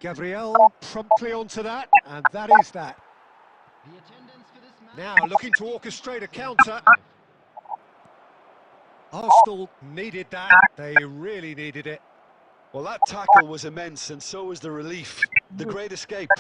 Gabriel promptly onto that, and that is that. Now looking to orchestrate a counter. Arsenal needed that, they really needed it. Well, that tackle was immense, and so was the relief. The great escape.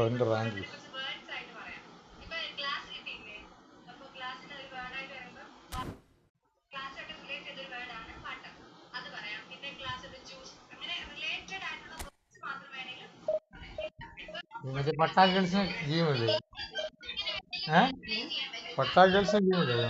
എൻ്റെ rank. മറ്റേ പട്ടാ ഗേൾസിന് ഗെയിമല്ലേ? പട്ടാ ഗേൾസിന് ഗെയിമല്ലേ?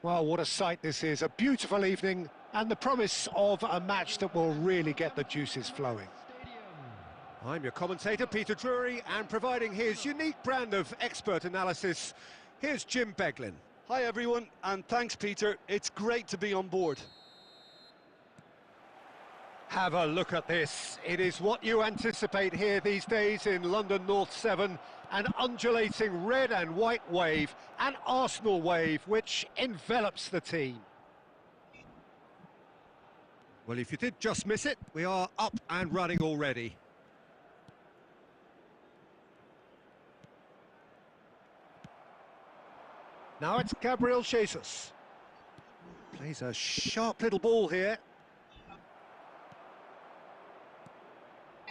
Well, what a sight this is, a beautiful evening and the promise of a match that will really get the juices flowing. I'm your commentator, Peter Drury, and providing his unique brand of expert analysis, here's Jim Beglin. Hi everyone, and thanks Peter, it's great to be on board. Have a look at this. It is what you anticipate here these days in London North 7, an undulating red and white wave, an Arsenal wave which envelops the team. Well, if you did just miss it, we are up and running already. Now it's Gabriel Jesus. Plays a sharp little ball here.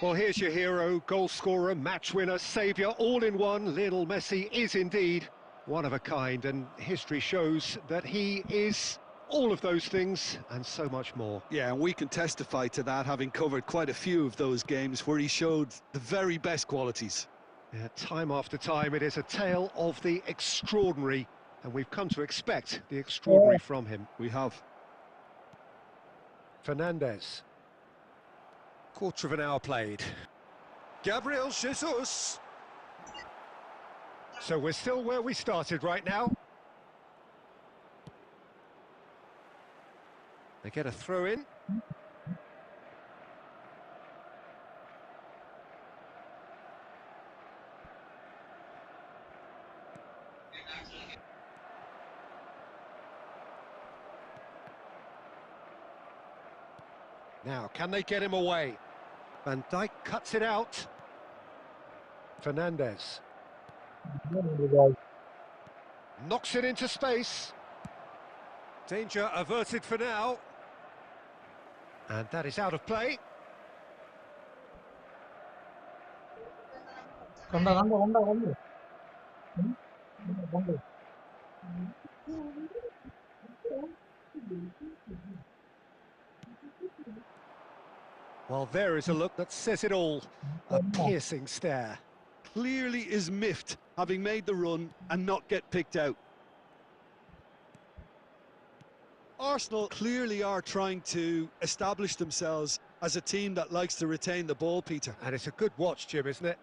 Well, here's your hero, goal scorer, match winner, saviour, all in one. Lionel Messi is indeed one of a kind, and history shows that he is all of those things and so much more. Yeah, and we can testify to that, having covered quite a few of those games where he showed the very best qualities. Yeah, time after time, it is a tale of the extraordinary, and we've come to expect the extraordinary from him. We have. Fernandes. Quarter of an hour played. Gabriel Jesus. So we're still where we started right now. They get a throw in. Now, can they get him away? Van Dijk cuts it out. Fernandes. Knocks it into space. Danger averted for now. And that is out of play. Well, there is a look that says it all. A piercing stare. Clearly is miffed, having made the run and not get picked out. Arsenal clearly are trying to establish themselves as a team that likes to retain the ball, Peter. And it's a good watch, Jim, isn't it?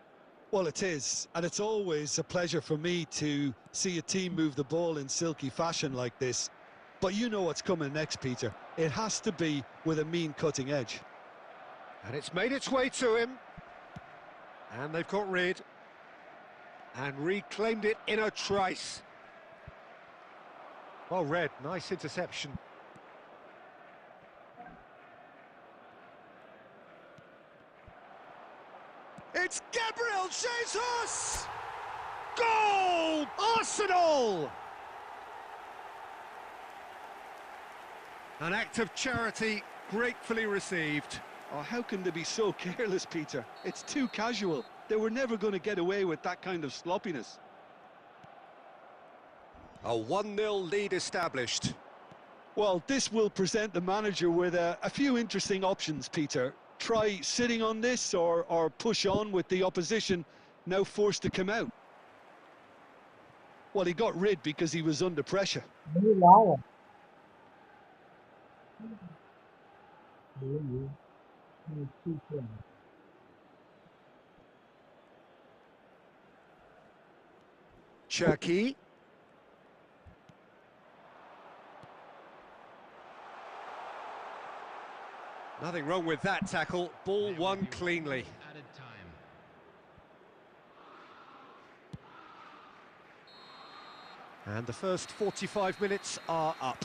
Well, it is, and it's always a pleasure for me to see a team move the ball in silky fashion like this. But you know what's coming next, Peter. It has to be with a mean cutting edge. And it's made its way to him. And they've got rid. And reclaimed it in a trice. Well read, nice interception. It's Gabriel Jesus! Goal! Arsenal! An act of charity gratefully received. Oh, how can they be so careless, Peter? It's too casual. They were never going to get away with that kind of sloppiness. A 1-0 lead established. Well, this will present the manager with a few interesting options, Peter. Try sitting on this or push on with the opposition now forced to come out. Well, he got rid because he was under pressure. Chucky. Nothing wrong with that tackle. Ball won cleanly. And the first 45 minutes are up.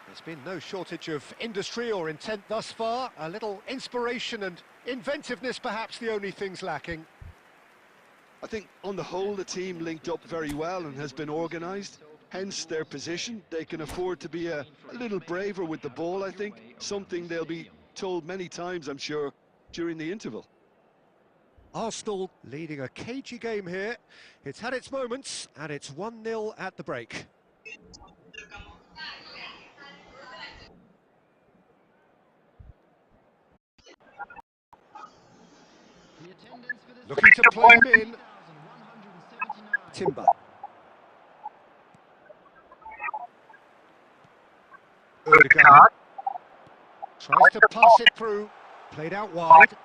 There's been no shortage of industry or intent thus far. A little inspiration and inventiveness, perhaps the only things lacking. I think on the whole the team linked up very well and has been organised. Hence their position. They can afford to be a little braver with the ball, I think. Something they'll be told many times, I'm sure, during the interval. Arsenal leading a cagey game here. It's had its moments, and it's 1-0 at the break. Looking to play him in. Timber. Odegaard tries to pass it through, played out wide,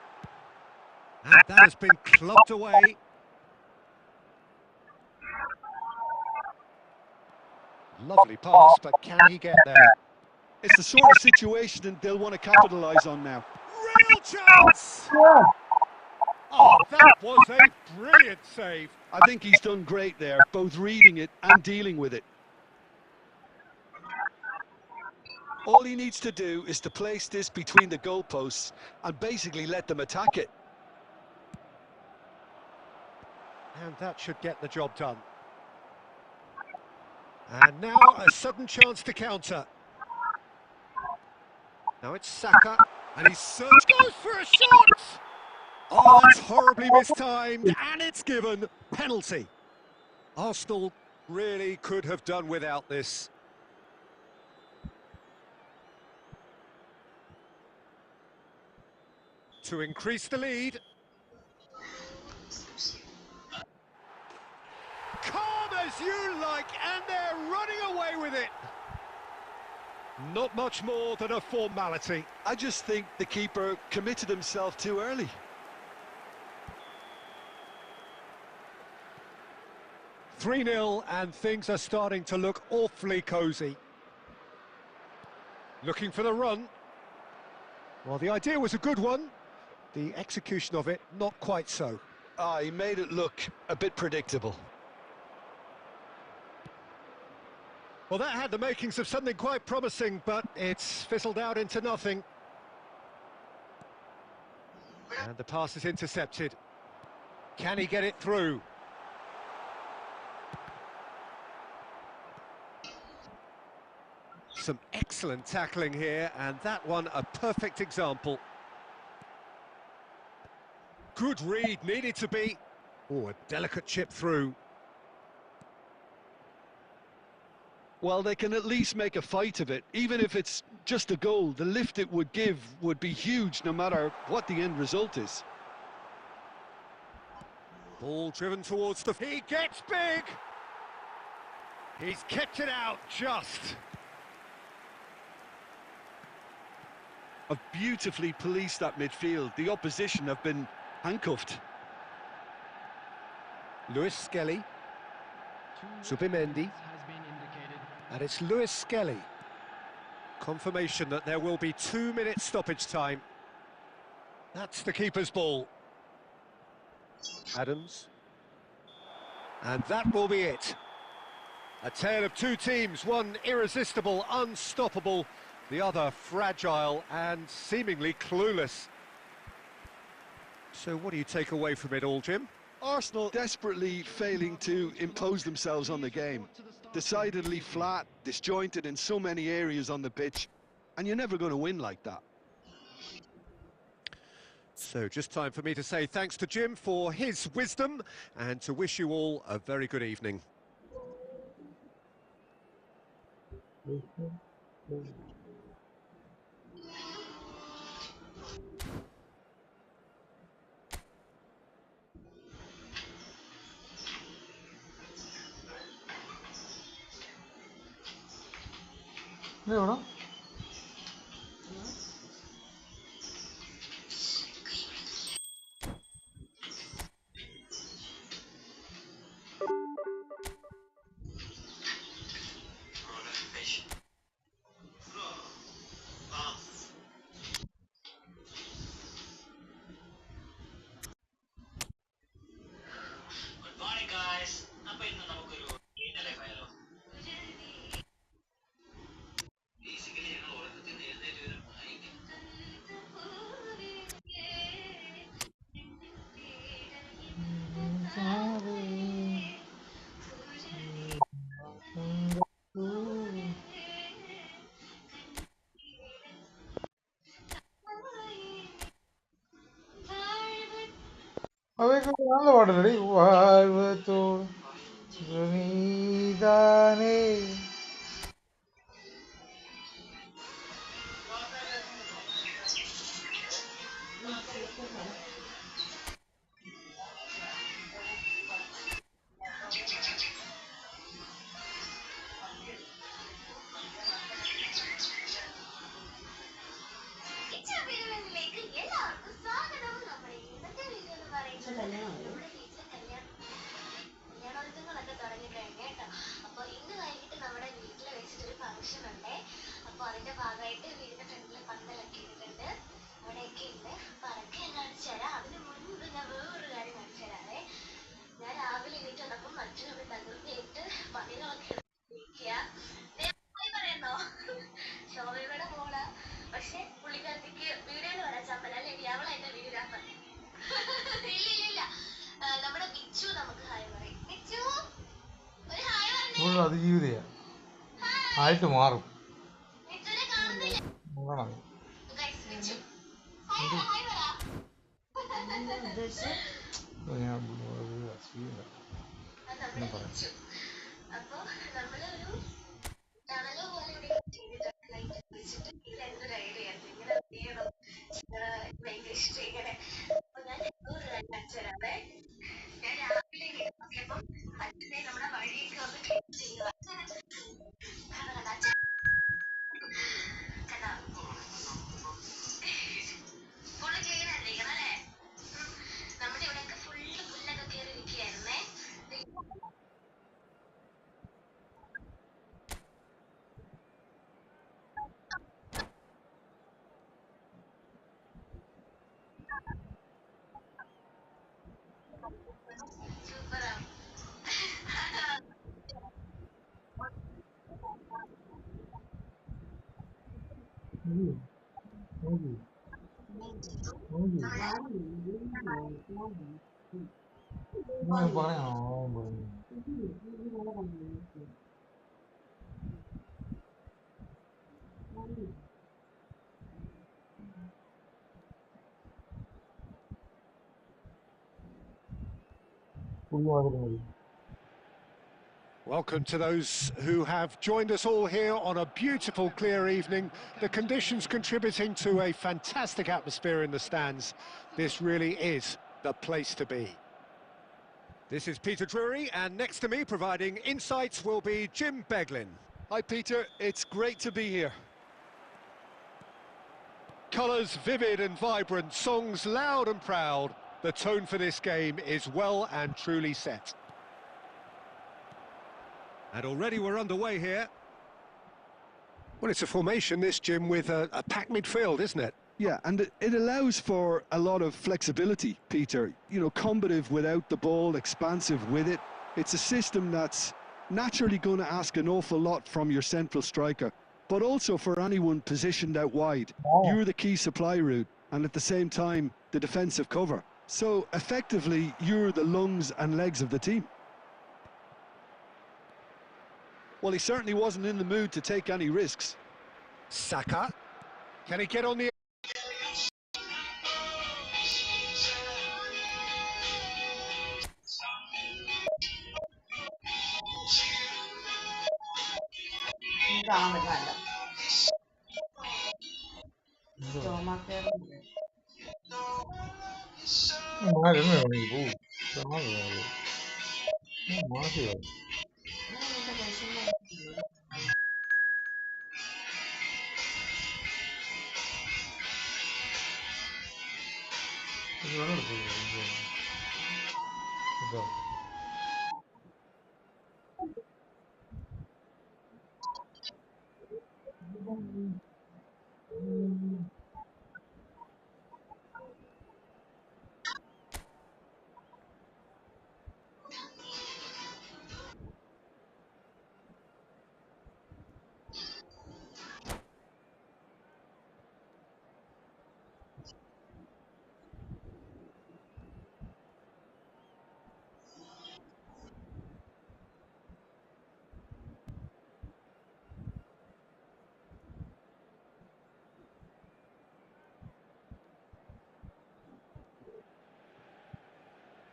and that has been clubbed away. Lovely pass, but can he get there? It's the sort of situation they'll want to capitalise on now. Real chance! Oh, that was a brilliant save. I think he's done great there, both reading it and dealing with it. All he needs to do is to place this between the goalposts and basically let them attack it. And that should get the job done. And now a sudden chance to counter. Now it's Saka, and he goes for a shot! Oh, that's horribly mistimed, and it's given penalty. Arsenal really could have done without this. To increase the lead. Calm as you like, and they're running away with it. Not much more than a formality. I just think the keeper committed himself too early. (3-0) and things are starting to look awfully cosy. Looking for the run. Well, the idea was a good one. The execution of it, not quite so. He made it look a bit predictable. Well, that had the makings of something quite promising, but it's fizzled out into nothing. And the pass is intercepted. Can he get it through? Some excellent tackling here, and that one a perfect example. Good read, needed to be. Oh, a delicate chip through. Well, they can at least make a fight of it. Even if it's just a goal, the lift it would give would be huge no matter what the end result is. Ball driven towards the... He gets big! He's kept it out just. Have beautifully policed that midfield. The opposition have been handcuffed. Lewis Skelly. Subimendi. And it's Lewis Skelly. Confirmation that there will be 2 minutes stoppage time. That's the keeper's ball. Adams. And that will be it. A tale of two teams, one irresistible, unstoppable, the other fragile and seemingly clueless. So what do you take away from it all, Jim? Arsenal desperately failing to impose themselves on the game. Decidedly flat, disjointed in so many areas on the pitch, and you're never going to win like that. So just time for me to say thanks to Jim for his wisdom and to wish you all a very good evening. എവിടാ അതൊക്കെ നല്ല പാടല്ലേ വാഴ്വത്തോട് നീതാനേ ഇവിടെ അതിജീവിതയാ ആയിട്ട് മാറും നോക്കണം ഞാൻ പറയാം പറയാണോ Welcome to those who have joined us all here on a beautiful, clear evening. The conditions contributing to a fantastic atmosphere in the stands. This really is the place to be. This is Peter Drury, and next to me providing insights will be Jim Beglin. Hi Peter, it's great to be here. Colours vivid and vibrant, songs loud and proud. The tone for this game is well and truly set. And already we're underway here. Well, it's a formation, this, Jim, with a packed midfield, isn't it? Yeah, and it allows for a lot of flexibility, Peter. You know, combative without the ball, expansive with it. It's a system that's naturally going to ask an awful lot from your central striker, but also for anyone positioned out wide. Oh. You're the key supply route, and at the same time, the defensive cover. So, effectively, you're the lungs and legs of the team. Well, he certainly wasn't in the mood to take any risks. Saka. Can he get on the... കാണാൻ പറ്റില്ല സ്റ്റോമൊക്കെ മാറുന്നേ പോവും മാറിയോ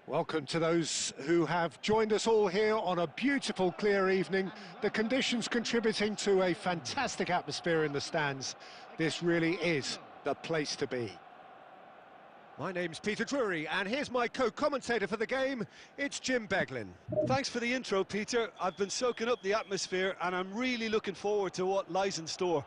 Welcome to those who have joined us all here on a beautiful, clear evening. The conditions contributing to a fantastic atmosphere in the stands. This really is the place to be. My name's Peter Drury, and here's my co-commentator for the game. It's Jim Beglin. Thanks for the intro, Peter. I've been soaking up the atmosphere, and I'm really looking forward to what lies in store.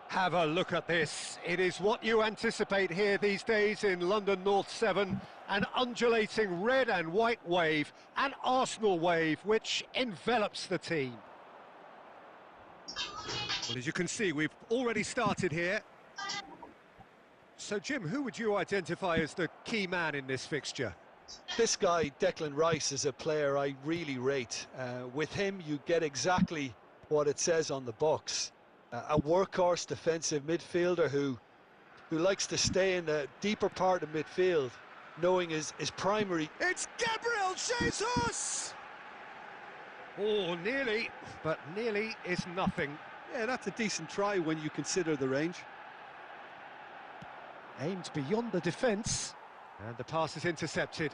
Have a look at this. It is what you anticipate here these days in London North 7. An undulating red and white wave, an Arsenal wave, which envelops the team. Well, as you can see, we've already started here. So, Jim, who would you identify as the key man in this fixture? This guy, Declan Rice, is a player I really rate. With him, you get exactly what it says on the box. A workhorse defensive midfielder who likes to stay in the deeper part of midfield, knowing his primary... It's Gabriel Jesus! Oh, nearly, but nearly is nothing. Yeah, that's a decent try when you consider the range. Aimed beyond the defence, and the pass is intercepted.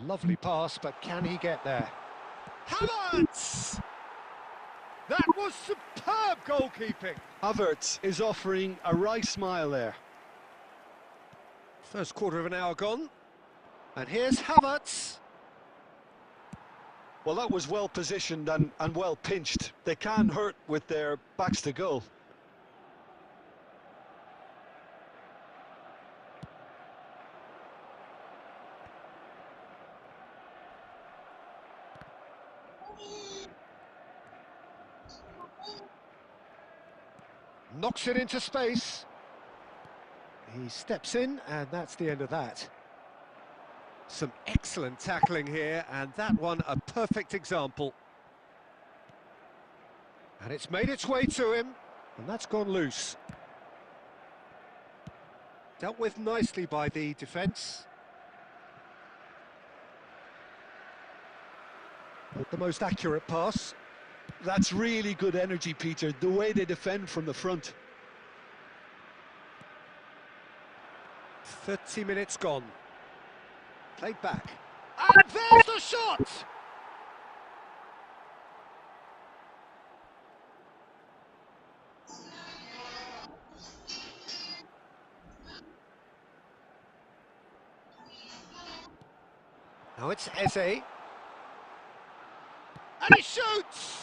Lovely pass, but can he get there? Havertz! That was superb goalkeeping. Havertz is offering a wry smile there. First quarter of an hour gone, and here's Havertz. Well, that was well positioned and well pinched. They can hurt with their backs to goal. Knocks it into space. He steps in, and that's the end of that. Some excellent tackling here, and that one a perfect example. And it's made its way to him, and that's gone loose. Dealt with nicely by the defence. Not the most accurate pass. That's really good energy, Peter, the way they defend from the front. 30 minutes gone. Played back. And there's the shot! Now it's Eze. And he shoots!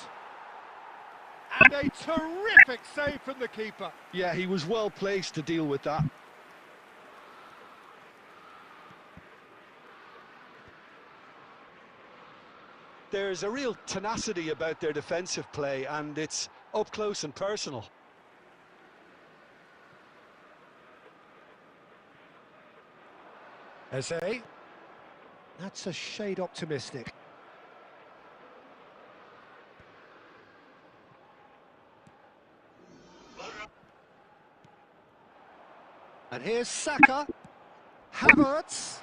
And a terrific save from the keeper. Yeah, he was well placed to deal with that. There's a real tenacity about their defensive play, and it's up close and personal. Eze. That's a shade optimistic. And here's Saka. Havertz.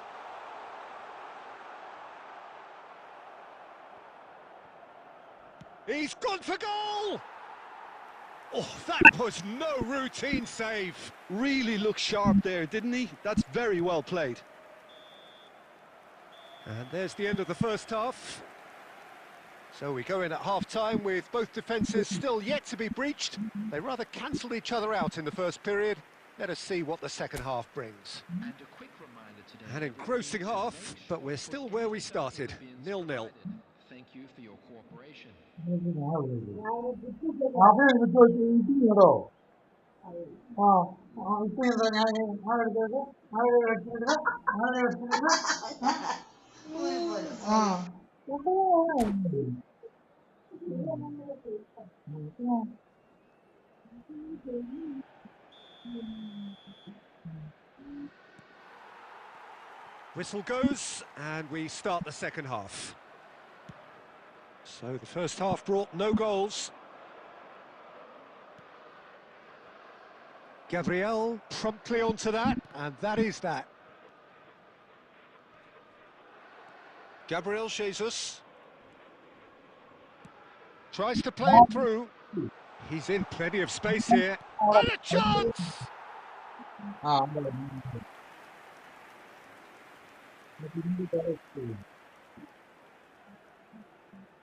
He's gone for goal! Oh, that was no routine save. Really looked sharp there, didn't he? That's very well played. And there's the end of the first half. So we go in at half-time with both defences still yet to be breached. They rather cancelled each other out in the first period. Let us see what the second half brings. And a quick reminder today. An engrossing half, but we're still where we started, 0-0. Thank you for your cooperation. Whistle goes, and we start the second half. So the first half brought no goals. Gabriel promptly onto that, and that is that. Gabriel Jesus tries to play it through. He's in plenty of space here. And a chance!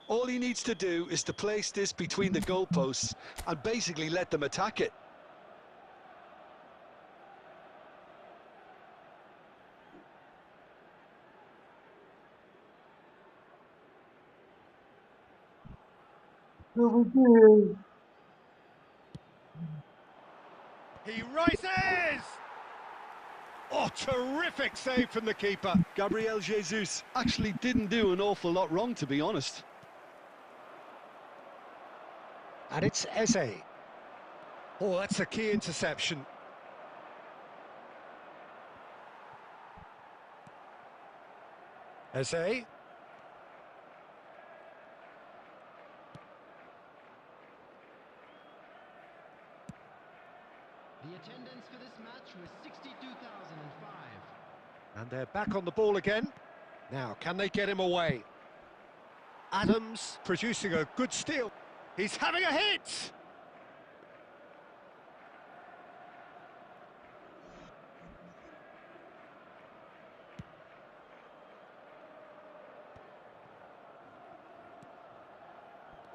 All he needs to do is to place this between the goalposts and basically let them attack it. He rises! Oh, terrific save from the keeper. Gabriel Jesus actually didn't do an awful lot wrong, to be honest. And it's Eze. Oh, that's a key interception. Eze. The attendance for this match was 62,005. And they're back on the ball again. Now, can they get him away? Adams producing a good steal. He's having a hit!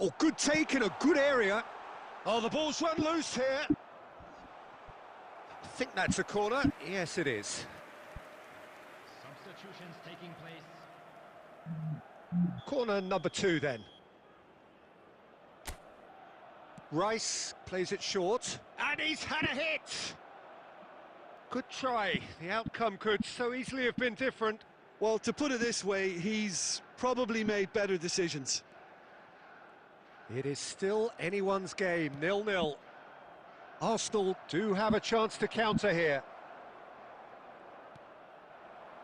Oh, good take in a good area. Oh, the ball's run loose here. I think that's a corner. Yes, it is. Substitutions taking place. Corner number 2 then. Rice plays it short, and he's had a hit! Good try. The outcome could so easily have been different. Well, to put it this way, he's probably made better decisions. It is still anyone's game, 0-0. Arsenal do have a chance to counter here.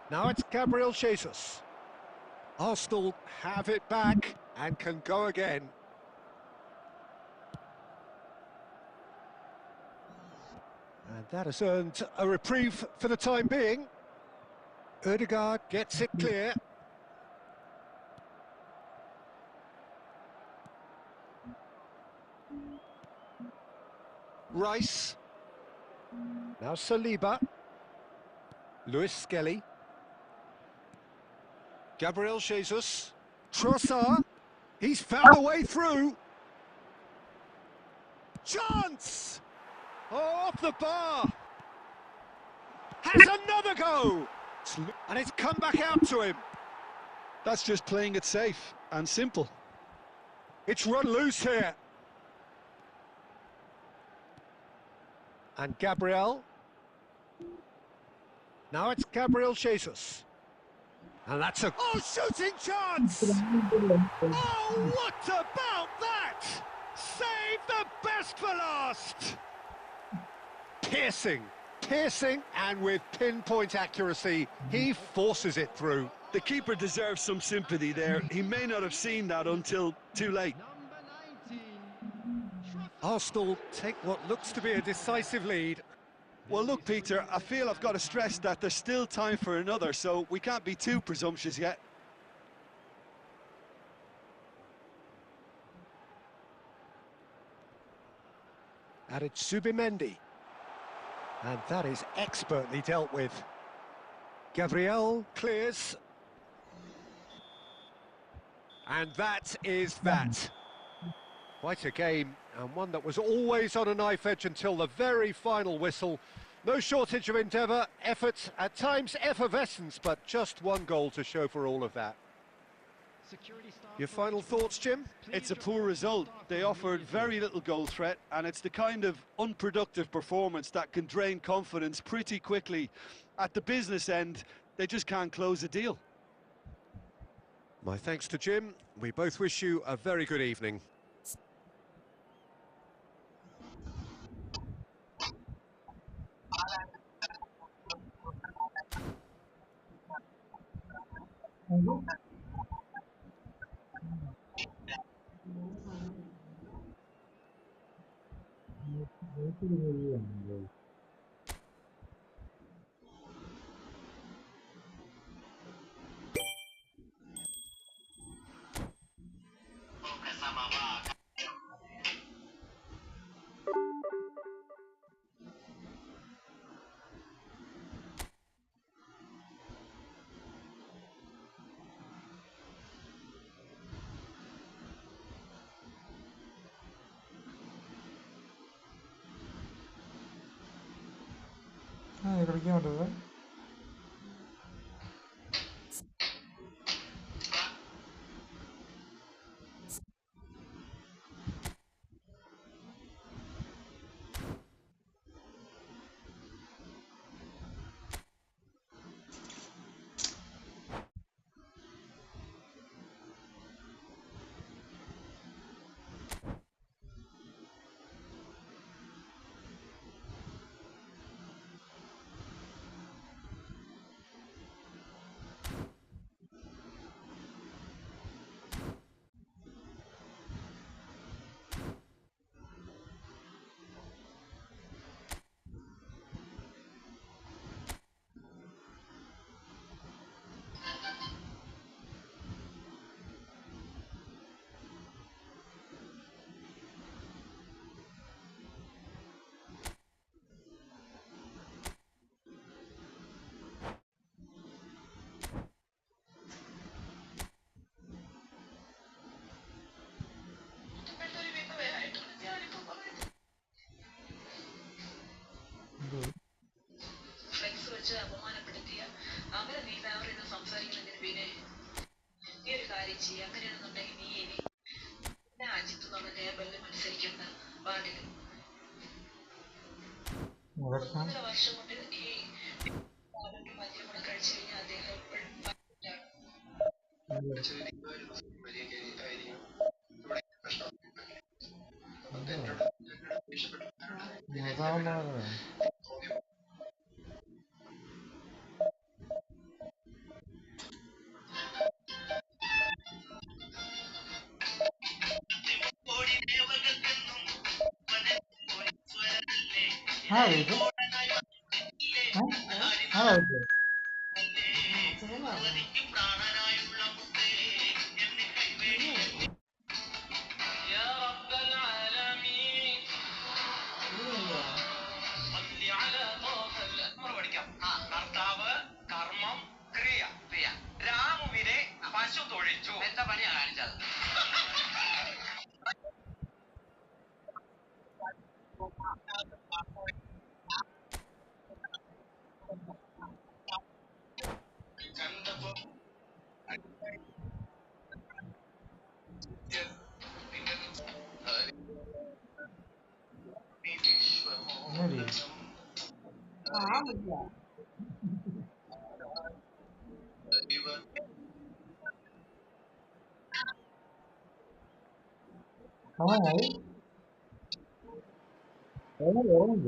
Now it's Gabriel Jesus. Arsenal have it back and can go again. And that has earned a reprieve for the time being. Ødegaard gets it clear. Rice. Now Saliba. Luis Skelly. Gabriel Jesus. Trossard. He's found a way through. Chance! Oh, off the bar. Has another go. And it's come back out to him. That's just playing it safe and simple. It's run loose here. And Gabriel. Now it's Gabriel Jesus. And that's a shooting chance! Oh, what about that? Save the best for last! Piercing, and with pinpoint accuracy, he forces it through. The keeper deserves some sympathy there. He may not have seen that until too late. Number 19. Arsenal take what looks to be a decisive lead. Well, look, Peter, I feel I've got to stress that there's still time for another, so we can't be too presumptuous yet. And it's Subimendi. And that is expertly dealt with. Gabriel clears. And that is that. Quite a game, and one that was always on a knife edge until the very final whistle. No shortage of endeavour, effort, at times effervescence, but just one goal to show for all of that. Your final thoughts, Jim? It's a poor result. They offered very little goal threat, and it's the kind of unproductive performance that can drain confidence pretty quickly. At the business end, they just can't close a deal. My thanks to Jim. We both wish you a very good evening. കളിക്കാൻ പറ്റുന്നത്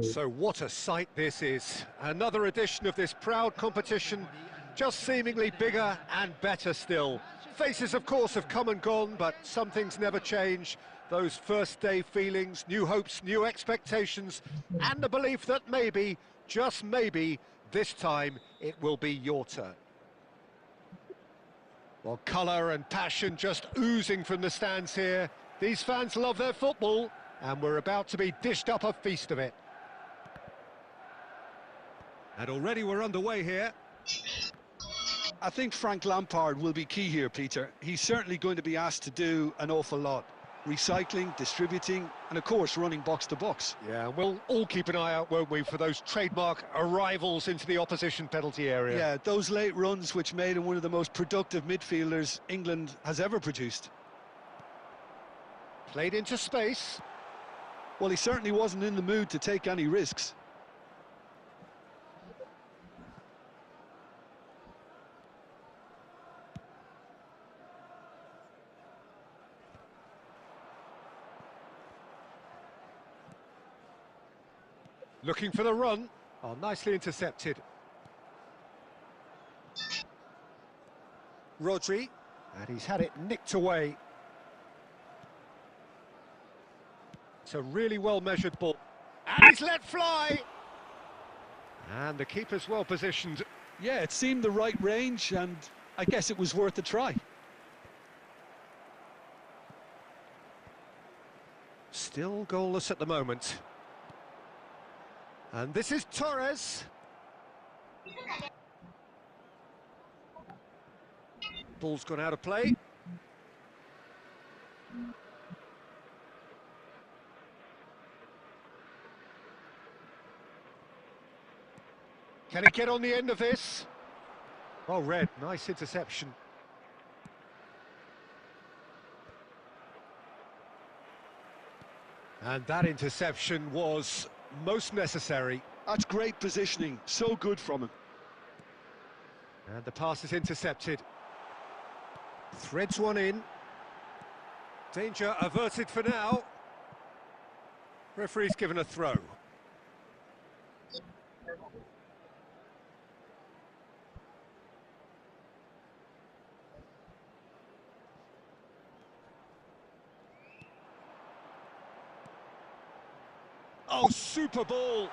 So what a sight this is. Another edition of this proud competition, just seemingly bigger and better still. Faces, of course, have come and gone, but some things never change. Those first day feelings, new hopes, new expectations, and the belief that maybe, just maybe, this time it will be your turn. Well, colour and passion just oozing from the stands here. These fans love their football, and we're about to be dished up a feast of it. And already we're underway here. I think Frank Lampard will be key here, Peter. He's certainly going to be asked to do an awful lot. Recycling, distributing, and of course running box to box. Yeah, we'll all keep an eye out, won't we, for those trademark arrivals into the opposition penalty area. Yeah, those late runs which made him one of the most productive midfielders England has ever produced. Played into space. Well, he certainly wasn't in the mood to take any risks. Looking for the run. Oh, nicely intercepted. Rodri. And he's had it nicked away. It's a really well-measured ball. And he's let fly! And the keeper's well positioned. Yeah, it seemed the right range, and I guess it was worth a try. Still goalless at the moment. And this is Torres. Ball's gone out of play. Can he get on the end of this? Oh, Red, nice interception. And that interception was most necessary. That's great positioning, so good from him. And the pass is intercepted. Threads one in. Danger averted for now. Referee's given a throw. Oh, super ball!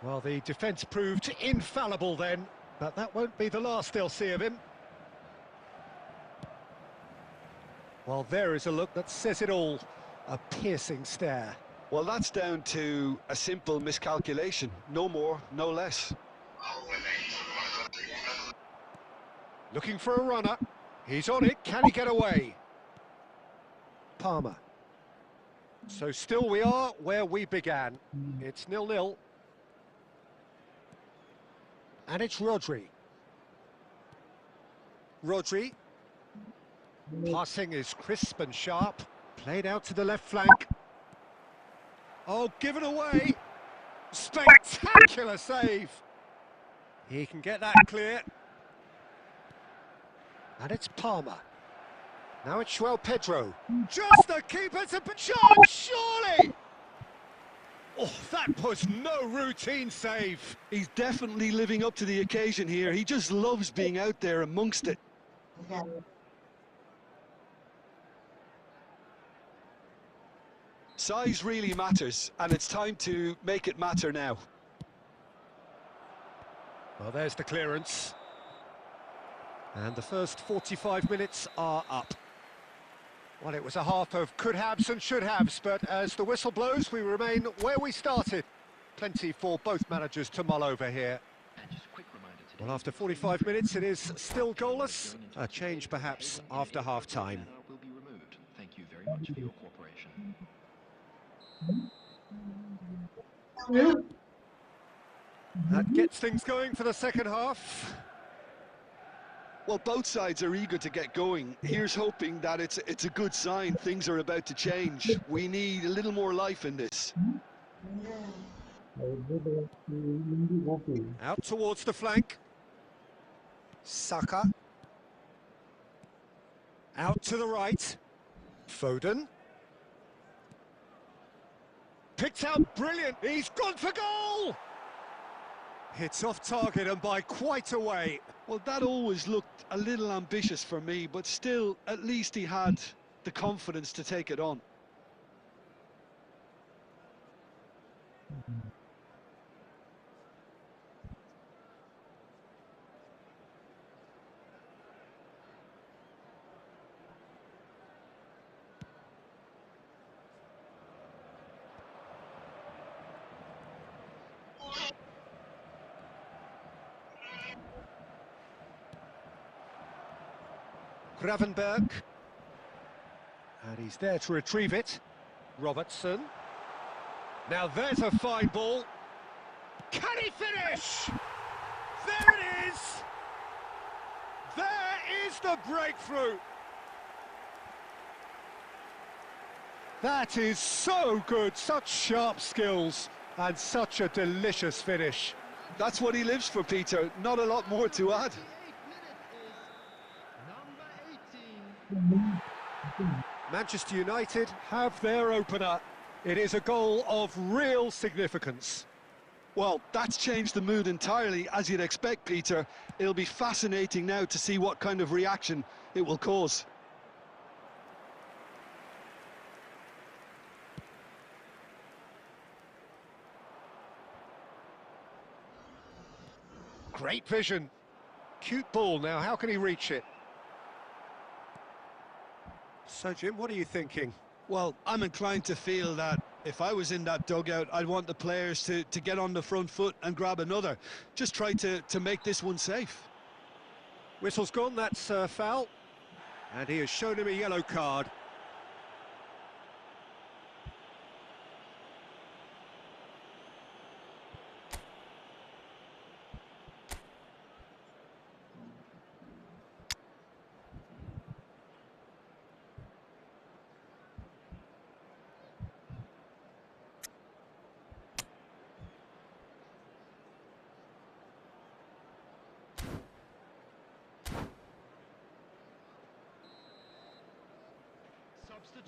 Well, the defence proved infallible then, but that won't be the last they'll see of him. Well, there is a look that says it all. A piercing stare. Well, that's down to a simple miscalculation. No more, no less. Looking for a runner. He's on it. Can he get away? Palmer. So still we are where we began. It's 0-0. And it's Rodri. Rodri. Passing is crisp and sharp. Played out to the left flank. Oh, given away. Spectacular save. He can get that clear. And it's Palmer. Now it's João Pedro. Just the keeper to chance, surely! Oh, that was no routine save. He's definitely living up to the occasion here. He just loves being out there amongst it. Size really matters, and it's time to make it matter now. Well, there's the clearance. And the first 45 minutes are up. Well, it was a half of could-haves and should-haves, but as the whistle blows, we remain where we started. Plenty for both managers to mull over here. Well, after 45 minutes, it is still goalless. A change, perhaps, after half-time. Thank you very much for your cooperation. That gets things going for the second half. Well, both sides are eager to get going. Here's hoping that it's a good sign. Things are about to change. We need a little more life in this. Out towards the flank. Saka. Out to the right. Foden. Picked out brilliant. He's gone for goal! Hits off target and by quite a way. Well, that always looked a little ambitious for me, but still, at least he had the confidence to take it on. Gravenberg. And he's there to retrieve it. Robertson. Now there's a fine ball. Can he finish? There it is! There is the breakthrough! That is so good, such sharp skills, and such a delicious finish. That's what he lives for, Peter. Not a lot more to add. 8 minutes is number 18. Manchester United have their opener. It is a goal of real significance. Well, that's changed the mood entirely, as you'd expect, Peter. It'll be fascinating now to see what kind of reaction it will cause. Great vision. Cute ball now, how can he reach it? So, Jim, what are you thinking? Well, I'm inclined to feel that if I was in that dugout, I'd want the players to get on the front foot and grab another. Just try to make this one safe. Whistle's gone, that's foul. And he has shown him a yellow card.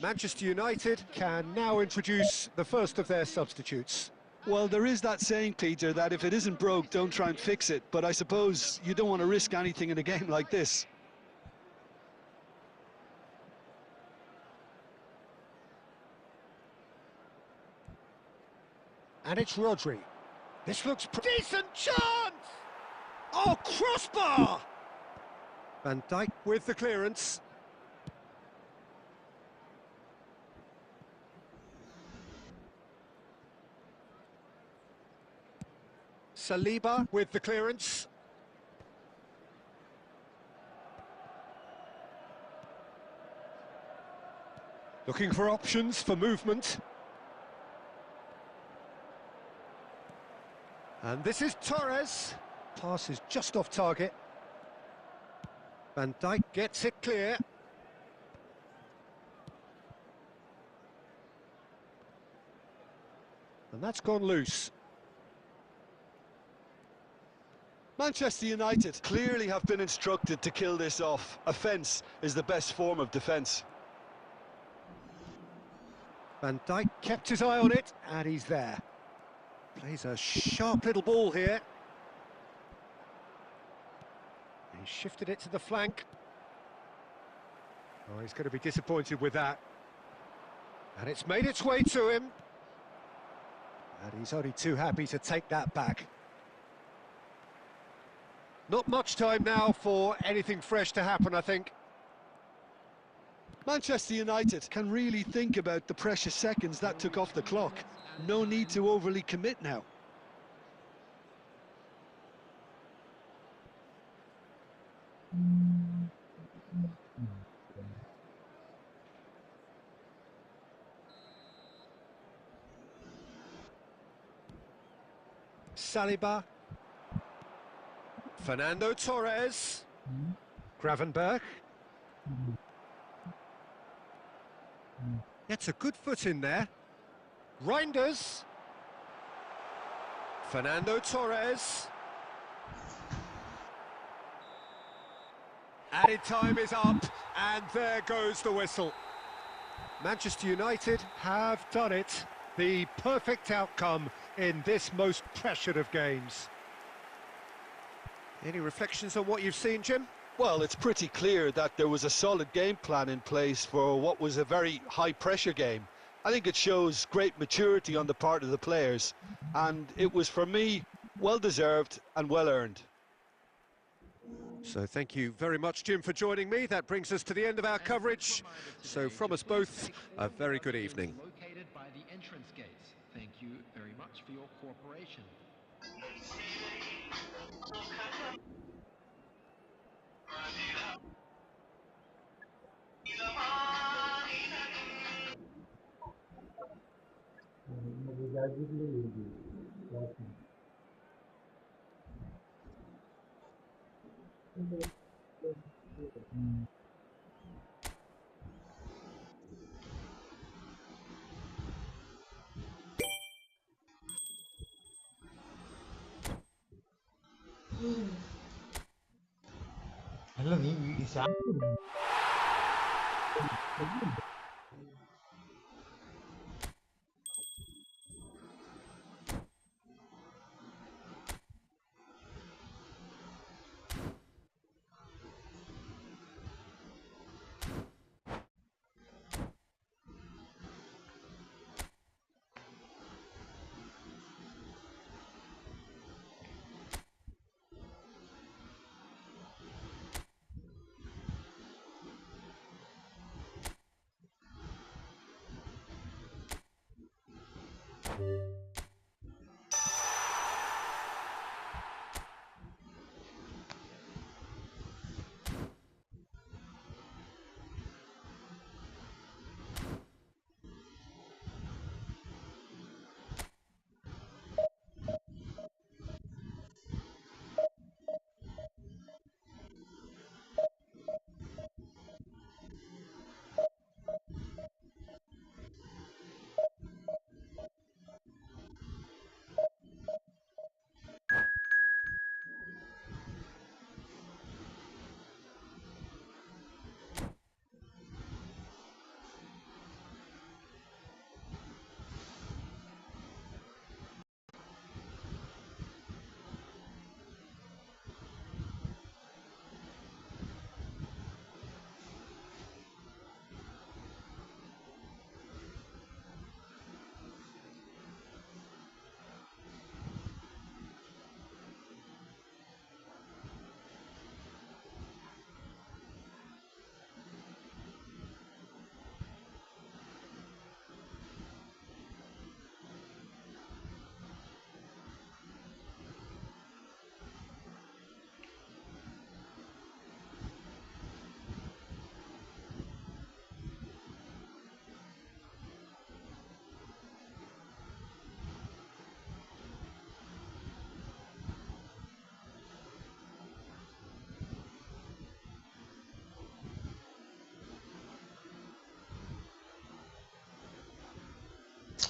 Manchester United can now introduce the first of their substitutes. Well, there is that saying, Peter, that if it isn't broke, don't try and fix it. But I suppose you don't want to risk anything in a game like this. And it's Rodri. This looks decent chance! Oh, crossbar! Van Dijk with the clearance. Saliba with the clearance. Looking for options for movement. And this is Torres. Pass is just off target. Van Dijk gets it clear. And that's gone loose. Manchester United clearly have been instructed to kill this off. Offence is the best form of defence. Van Dijk kept his eye on it, and he's there. Plays a sharp little ball here. He shifted it to the flank. Oh, he's going to be disappointed with that. And it's made its way to him. And he's only too happy to take that back. Not much time now for anything fresh to happen, I think. Manchester United can really think about the precious seconds that took off the clock. No need to overly commit now. Saliba. Fernando Torres. Gravenberg. Gets a good foot in there. Reinders. Fernando Torres. Added time is up, and there goes the whistle. Manchester United have done it. The perfect outcome in this most pressured of games. Any reflections on what you've seen, Jim? Well, it's pretty clear that there was a solid game plan in place for what was a very high-pressure game. I think it shows great maturity on the part of the players, and it was, for me, well-deserved and well-earned. So thank you very much, Jim, for joining me. That brings us to the end of our coverage. So from us both, a very good evening. Located by the entrance gates. Thank you very much for your cooperation. അല്ല നീ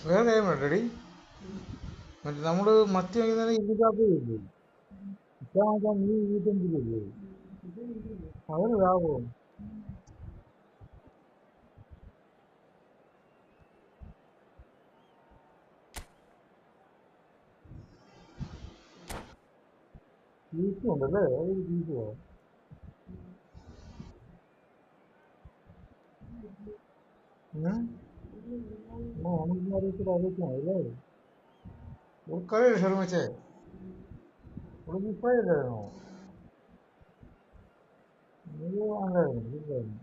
വേറെ കാര്യം പറയട്ടെടി, മറ്റേ നമ്മള് മത്തി വാങ്ങിക്കുന്നതിന് 240 ഇപ്പൊ വാങ്ങിക്കാൻ 125 അതിന് ലാഭവും. ബീഫും ഉണ്ടല്ലേ, അതൊരു ബീഫോ? നമുക്ക് അറിയത്തില്ല, ആലോചിക്കണം അല്ലേ? ഉൾക്കറിയില്ല ഷർമിച്ചേ, ഇവിടെ ബീഫായില്ലായിരുന്നോ? വാങ്ങായിരുന്നു ബീഫായിരുന്നു.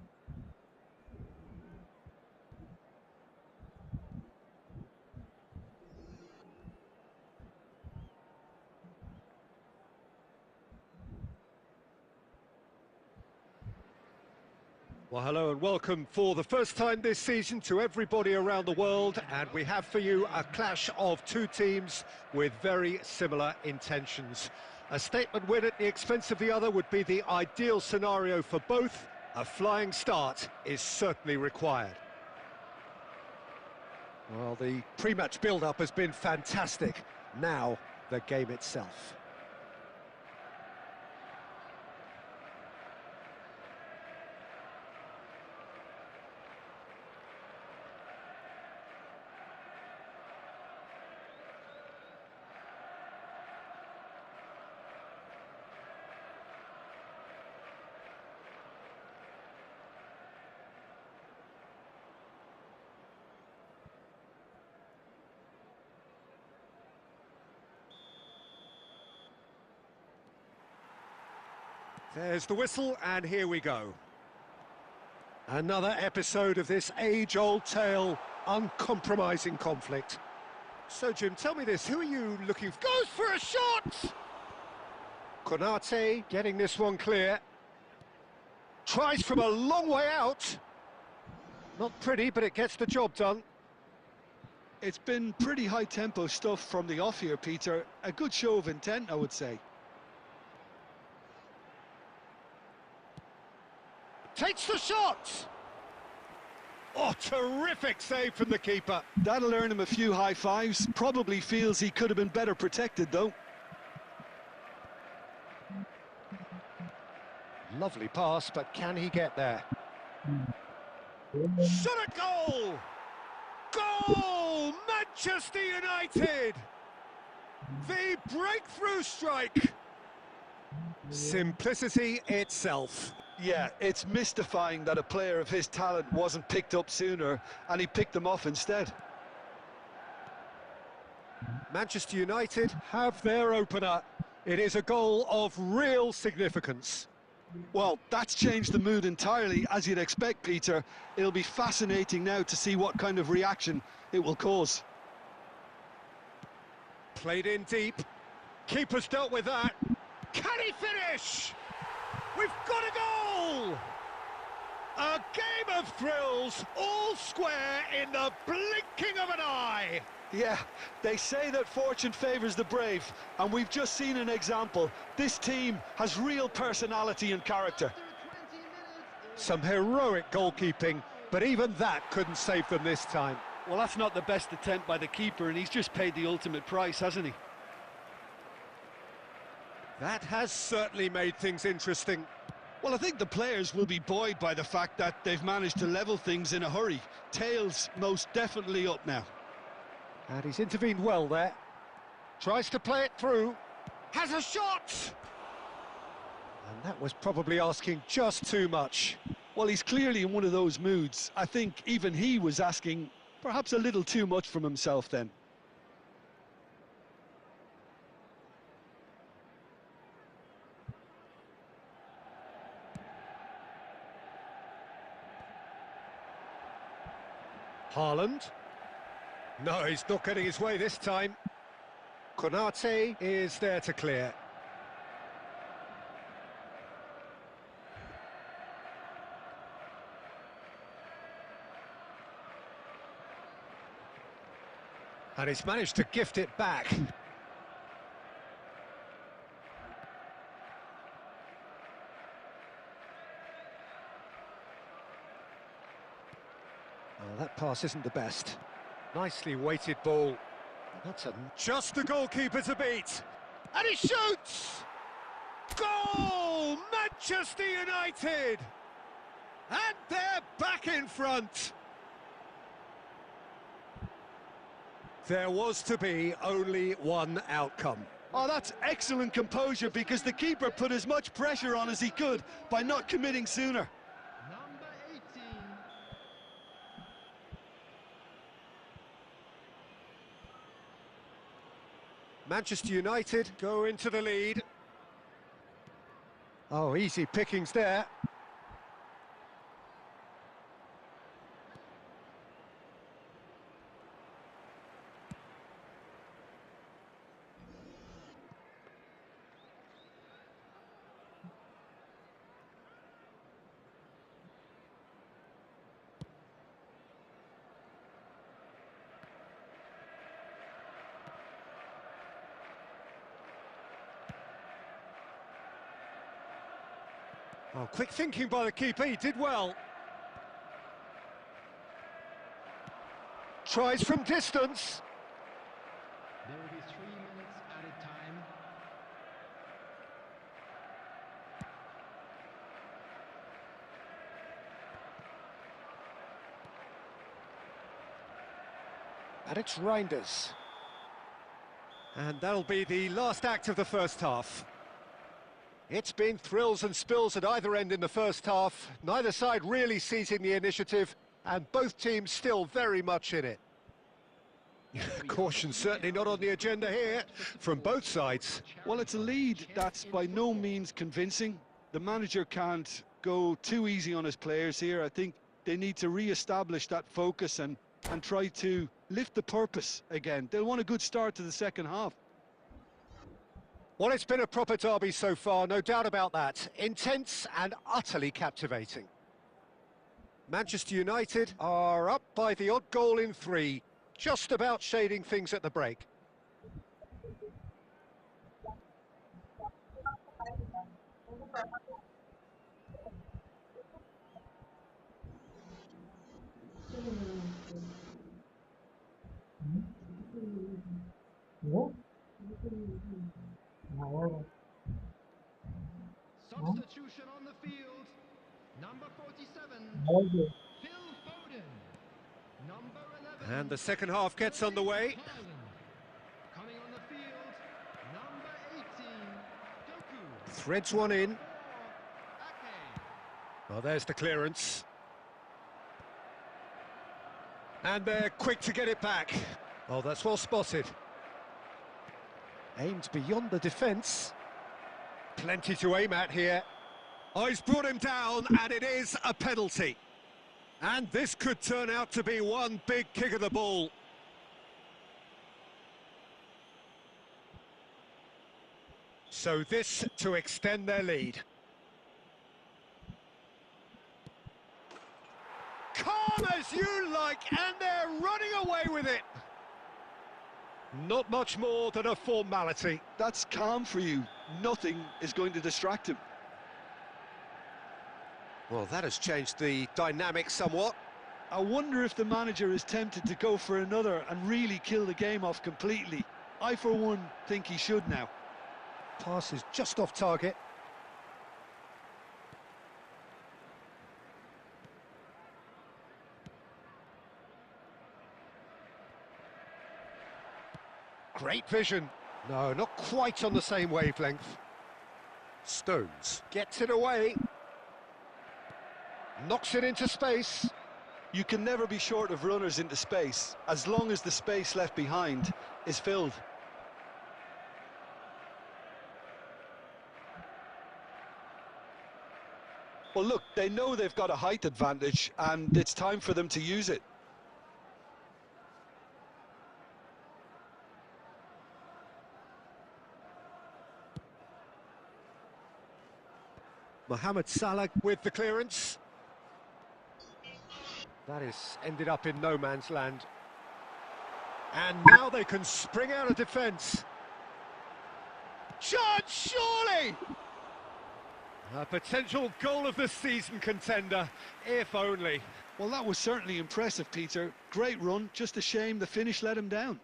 Well, hello and welcome for the first time this season to everybody around the world, and we have for you a clash of two teams with very similar intentions. A statement win at the expense of the other would be the ideal scenario for both. A flying start is certainly required. Well, the pre-match build-up has been fantastic. Now, the game itself. There's the whistle, and here we go. Another episode of this age-old tale, uncompromising conflict. So, Jim, tell me this, who are you looking for? Goes for a shot! Konate getting this one clear. Tries from a long way out. Not pretty, but it gets the job done. It's been pretty high-tempo stuff from the off here, Peter. A good show of intent, I would say. Takes the shot! Oh, terrific save from the keeper. That'll earn him a few high fives. Probably feels he could have been better protected, though. Lovely pass, but can he get there? Shot at goal! Goal! Manchester United! The breakthrough strike! Simplicity itself. Yeah, it's mystifying that a player of his talent wasn't picked up sooner, and he picked them off instead. Manchester United have their opener. It is a goal of real significance. Well, that's changed the mood entirely, as you'd expect, Peter. It'll be fascinating now to see what kind of reaction it will cause. Played in deep. Keeper's dealt with that. Can he finish? We've got a goal! A game of thrills, all square in the blinking of an eye. Yeah, they say that fortune favours the brave, and we've just seen an example. This team has real personality and character. Some heroic goalkeeping, but even that couldn't save them this time. Well, that's not the best attempt by the keeper, and he's just paid the ultimate price, hasn't he? That has certainly made things interesting. Well, I think the players will be buoyed by the fact that they've managed to level things in a hurry. Tails most definitely up now. And he's intervened well there. Tries to play it through. Has a shot! And that was probably asking just too much. Well, he's clearly in one of those moods. I think even he was asking perhaps a little too much from himself then. Haaland. No, he's not getting his way this time. Konate is there to clear. And he's managed to gift it back. Oh, that pass isn't the best. Nicely weighted ball. That's just the goalkeeper to beat. And he shoots! Goal! Manchester United! And they're back in front. There was to be only one outcome. Oh, that's excellent composure, because the keeper put as much pressure on as he could by not committing sooner. Number 18. Manchester United go into the lead. Oh, easy pickings there. Oh, quick thinking by the keeper, he did well. Tries from distance. There will be 3 minutes added time. And it's Reinders. And that'll be the last act of the first half. It's been thrills and spills at either end in the first half. Neither side really seizing the initiative, and both teams still very much in it. Caution certainly not on the agenda here, from both sides. Well, it's a lead that's by no means convincing. The manager can't go too easy on his players here. I think they need to re-establish that focus and try to lift the purpose again. They'll want a good start to the second half. Well, it's been a proper derby so far, no doubt about that. Intense and utterly captivating. Manchester United are up by the odd goal in 3, just about shading things at the break. No? No. Substitution on the field. Number 47, No. Phil Foden. Number 11. And the second half gets underway. Haaland. Coming on the field, number 18, Doku. Threads one in. Ake. Well, there's the clearance. And they're quick to get it back. Oh, that's well spotted. Aimed beyond the defence. Plenty to aim at here. Oh, he's brought him down, and it is a penalty. And this could turn out to be one big kick of the ball. So this to extend their lead. Calm as you like, and they're running away with it. Not much more than a formality. That's calm for you. Nothing is going to distract him. Well, that has changed the dynamic somewhat. I wonder if the manager is tempted to go for another and really kill the game off completely. I, for one, think he should now. Pass is just off target. Great vision. No, not quite on the same wavelength. Stones gets it away. Knocks it into space. You can never be short of runners into space, as long as the space left behind is filled. Well, look, they know they've got a height advantage, and it's time for them to use it. Mohamed Salah with the clearance. That is ended up in no man's land. And now they can spring out of defence. Chance, surely! A potential goal of the season contender, if only. Well, that was certainly impressive, Peter. Great run, just a shame the finish let him down.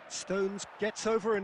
Stones gets over an